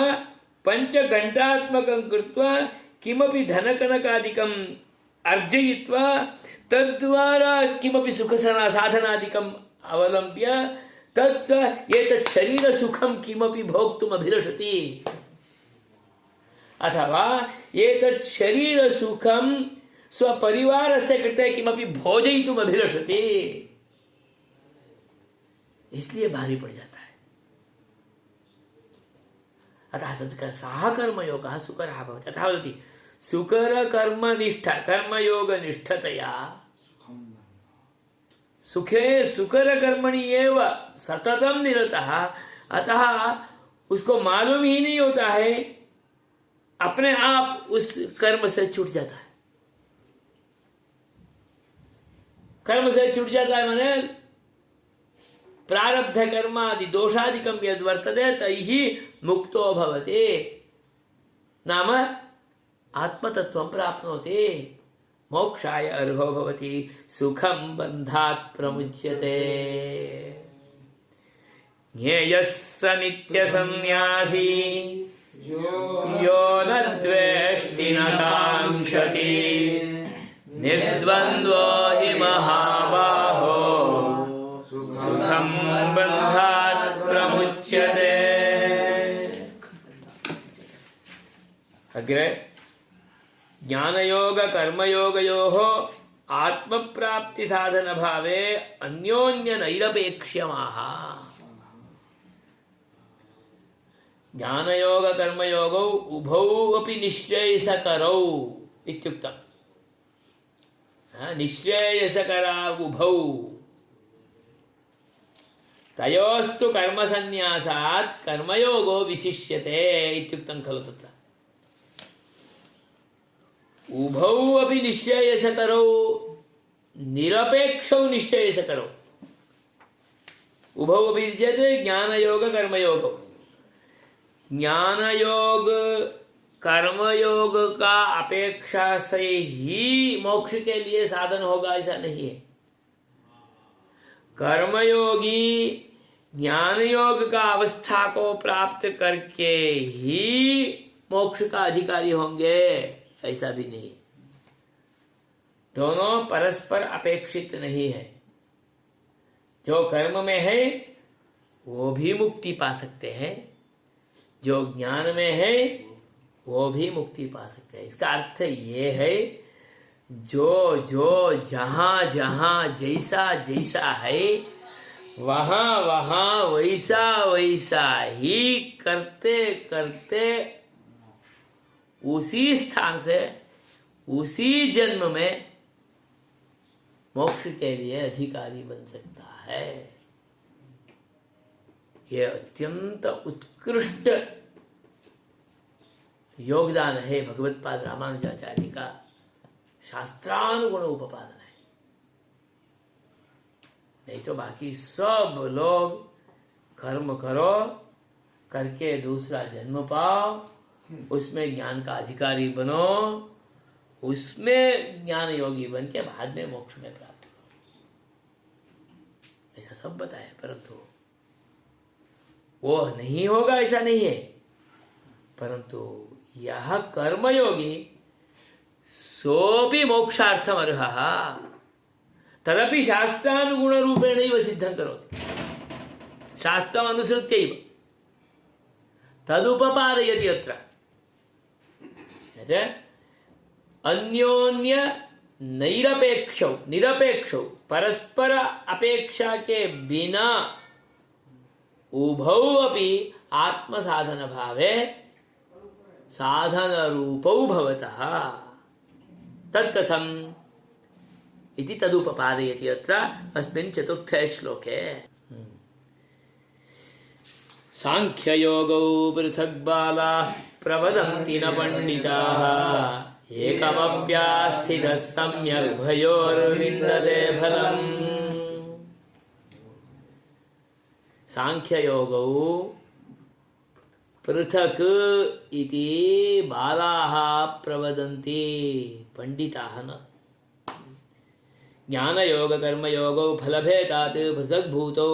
5 घंटात्मकं कृत्वा किमपि धनकनकादिकम् अर्जयित्वा तद्वारा किमपि सुखसाधनादिकम् अवलंब्य तत्र एतत् शरीर सुखं किमपि भोक्तुम् अभिलषति अथवा एतत् शरीर सुखं स्वपरिवारस्य कृते किमपि भोजयितुम् अभिलषति, इसलिए भारी पड़ जाता है। अतः तत्कर सः कर्मयोगः सुकरः भवति। अतः वदति सुकर कर्मनिष्ठा कर्मयोग निष्ठतया सुखे सुकर कर्मणि एव सततम निरतः। अतः उसको मालूम ही नहीं होता है, अपने आप उस कर्म से छूट जाता है। कर्म से छूट जाता है माने प्रारब्ध कर्मादि दोषादिकं यद् वर्तते तैहि मुक्तो भवति, नाम आत्मतत्त्वं प्राप्नोति, मोक्षाय अर्हो भवति, सुखं बन्धात् प्रमुच्यते। ज्ञेयः स नित्यसन्न्यासी यो न द्वेष्टि न काङ्क्षति निर्द्वन्द्वो हि महाबाहो सुखं बन्धात् प्रमुच्यते। अग्रे ज्ञानयोग कर्मयोगयोः आत्मप्राप्ति साधन भावे अन्योन्य नैरपेक्ष्यमाः। ज्ञानयोग कर्मयोगौ उभौ अपि निःश्रेयसकरौ इत्युक्तम्। निःश्रेयसकरा उभौ तयोस्तु कर्मसन्न्यासात् कर्मयोगो विशिष्यते इत्युक्तं खलु। तत्र उभौ अपि निश्चयसकरौ निरपेक्षौ निश्चयसकरौ उभौ अपि विद्यते ज्ञानयोग कर्मयोगौ। ज्ञानयोग कर्मयोग का अपेक्षा से ही मोक्ष के लिए साधन होगा ऐसा नहीं है। कर्मयोगी ज्ञान योग का अवस्था को प्राप्त करके ही मोक्ष का अधिकारी होंगे ऐसा भी नहीं। दोनों परस्पर अपेक्षित नहीं है। जो कर्म में है वो भी मुक्ति पा सकते हैं, जो ज्ञान में है वो भी मुक्ति पा सकते हैं। इसका अर्थ ये है, जो जो जहाँ जहाँ जैसा जैसा है, वहाँ वहाँ वैसा वैसा ही करते करते उसी स्थान से उसी जन्म में मोक्ष के लिए अधिकारी बन सकता है। यह अत्यंत उत्कृष्ट योगदान है भगवत्पाद रामानुजाचार्य का, शास्त्रानुगुण उपापादन है। नहीं तो बाकी सब लोग कर्म करो, करके दूसरा जन्म पाओ, उसमें ज्ञान का अधिकारी बनो, उसमें ज्ञान योगी बन के बाद में मोक्ष में प्राप्त करो, ऐसा सब बताया। परंतु वो नहीं होगा ऐसा नहीं है, परंतु यह कर्मयोगी सोपि मोक्षार्थम अर्हः तदपि शास्त्रानुगुण रूपेणैव सिद्धं करोति, शास्त्रम् अनुसृत्यैव तदुपपादयति। अत्र अन्योन्य निरपेक्षौ परस्पर अपेक्षा के बिना उभौ अपि आत्मसाधन भावे साधन रूपौ भवतः तत्कथम् इति तदुपपादयति अत्र अस्मिन् चतुर्थे श्लोके। सांख्ययोगौ पृथक् बालाः प्रवदन्ति न पंडिताः एकमप्यास्थितः सम्यक् उभयोर्विन्दते फलम्। सांख्ययोगौ पृथक् इति बालाः प्रवदन्ति, पंडिताः न। ज्ञानयोग कर्मयोगौ फलभेदात् पृथक् भूतौ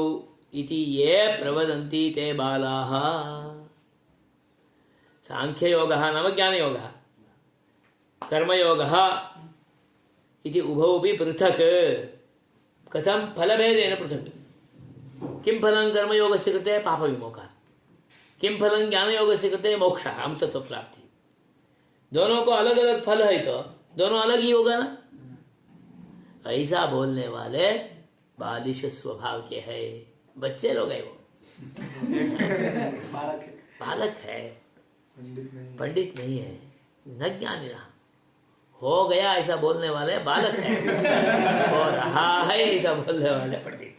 इति ये प्रवदन्ति ते बालाः। सांख्ययोगः नाम ज्ञानयोगः, कर्मयोगः इति उभौ अपि पृथक्। कथं? फलभेदेन पृथक्। किं फलं कर्मयोगस्य कृते? पापविमोचः। किं फलं ज्ञानयोगस्य कृते? मोक्षः, अमृतत्वप्राप्ति। दोनों को अलग अलग फल है तो दोनों अलग ही होगा ना। ऐसा बोलने वाले बालिश स्वभाव के है, बच्चे लोग है, वो बालक है, पंडित नहीं है, न ज्ञानी रहा। हो गया ऐसा बोलने वाले बालक है, हो रहा है ऐसा बोलने वाले पंडित।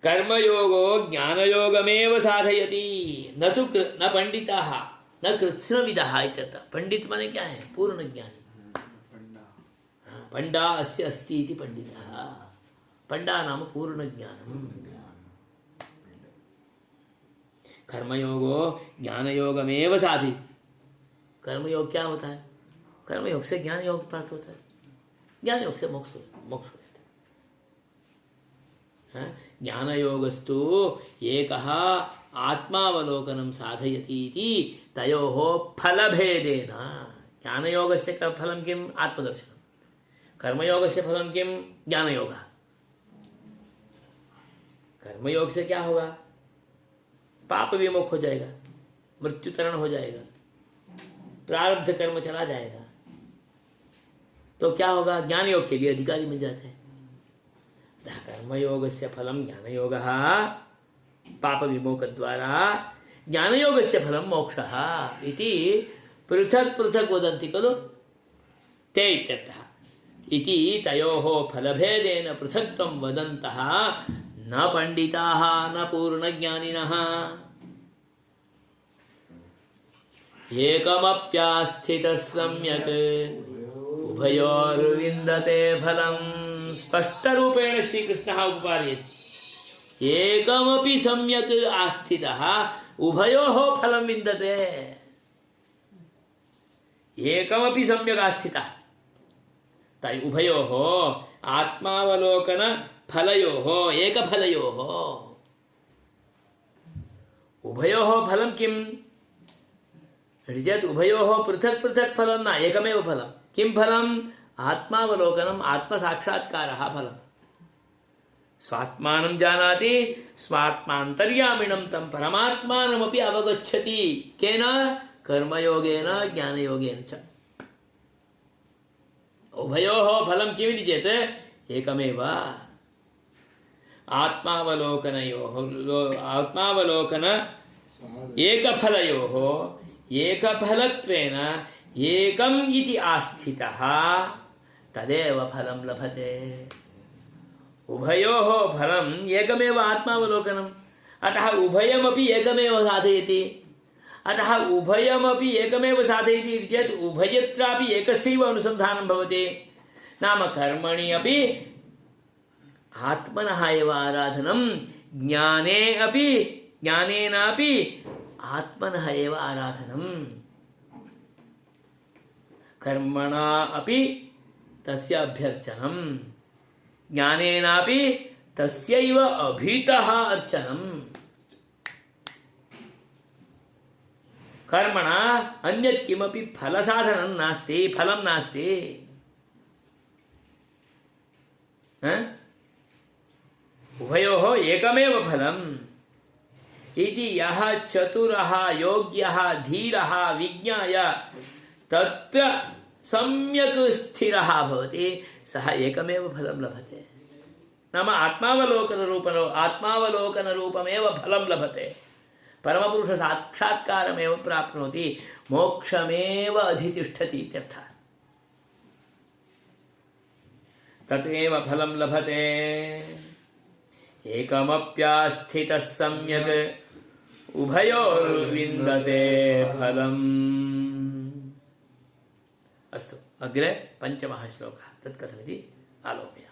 कर्मयोगो ज्ञानयोगमेव साधयति न तु न पंडिताः न कृत्स्नविदः इत्यर्थः। पंडित माने क्या है? पूर्ण ज्ञानी। पंडा अस्य अस्ति इति पंडितः। पंडा नाम पूर्ण ज्ञानम्। कर्मयोगो ज्ञानयोगमेव साधयति। कर्मयोग क्या होता है? कर्मयोग से ज्ञान योग प्राप्त होता है, ज्ञान योग से मोक्ष होता है। ज्ञानयोगस्तु एकः आत्मावलोकनं साधयति इति तयोः फलभेदेन। ज्ञानयोगस्य फलं किम्? आत्मदर्शनं। कर्मयोगस्य फलं किम्? ज्ञानयोगः। कर्मयोग से क्या होगा? पाप विमुख हो जाएगा, मृत्युतरण हो जाएगा, प्रारब्ध कर्म चला जाएगा। तो क्या होगा? ज्ञान योग के लिए अधिकारी मिल जाते हैं। कर्मयोगस्य फलं ज्ञानयोगः पाप विमोक द्वारा, ज्ञानयोगस्य फलं मोक्षः इति पृथक् पृथक् वदन्ति खलु ते इत्यर्थः। इति तयोः फलभेदेन पृथक्त्वं वदन्तः न पंडिताः न पूर्णज्ञानिनः। एकमप्यास्थितः सम्यक् उभयोर्विन्दते फलम्। स्पष्ट रूपेण श्री कृष्णः उपपादयति। एकमपि सम्यक् आस्थितः उभयोः फलं विन्दते। एकमपि सम्यक् आस्थितः तै उभयोः आत्मावलोकन फलयोः एकफलयोः। उभयोः फलं किम्? चेत् उभयोः पृथक् पृथक् फलं न, एकमेव फलं। किं फलम्? आत्मावलोकनम्, आत्मसाक्षात्कारः फलम्। स्वात्मानं जानाति स्वात्मान्तर्यामिणं तं परमात्मानमपि अवगच्छति केन कर्मयोगेन ज्ञानयोगेन च उभयोः फलं किमिति चेत् एकमेव आत्मावलोकन एकफलयोः एकफलत्वेन एकम् इति आस्थितः तदेव फलं लभते उभयोः फलम् एकमेव आत्मावलोकनम् अतः उभयमपि एकमेव साधयति अतः उभयमपि एकमेव साधयति चेत् उभयत्रापि एकस्यैव अनुसन्धानं भवति नाम कर्मणि अपि आत्मनः एव आराधनं ज्ञानेनापि आत्मनः एव आराधनं कर्मणा अपि तस्य अभ्यर्चनं ज्ञानेनापि तस्यैव अभीतः अर्चनं कर्मणा अन्यत् किमपि फलसाधनं नास्ति फलं नास्ति उभयोः एकमेव फलम् इति यः चतुरः योग्यः धीरः विज्ञाय तत्र सम्यक् स्थिरः भवति सः एकमेव फलं लभते नाम आत्मावलोकनरूपमेव फलं लभते परमपुरुषसाक्षात्कारमेव प्राप्नोति मोक्षमेव अधितिष्ठति इत्यर्थः तदेव फलं लभते एकमप्यास्थितः सम्यक् उभयोर्विन्दते फलम् अस्तु अग्रे पञ्चमः श्लोकः तत्कथमिति आलोकयामः।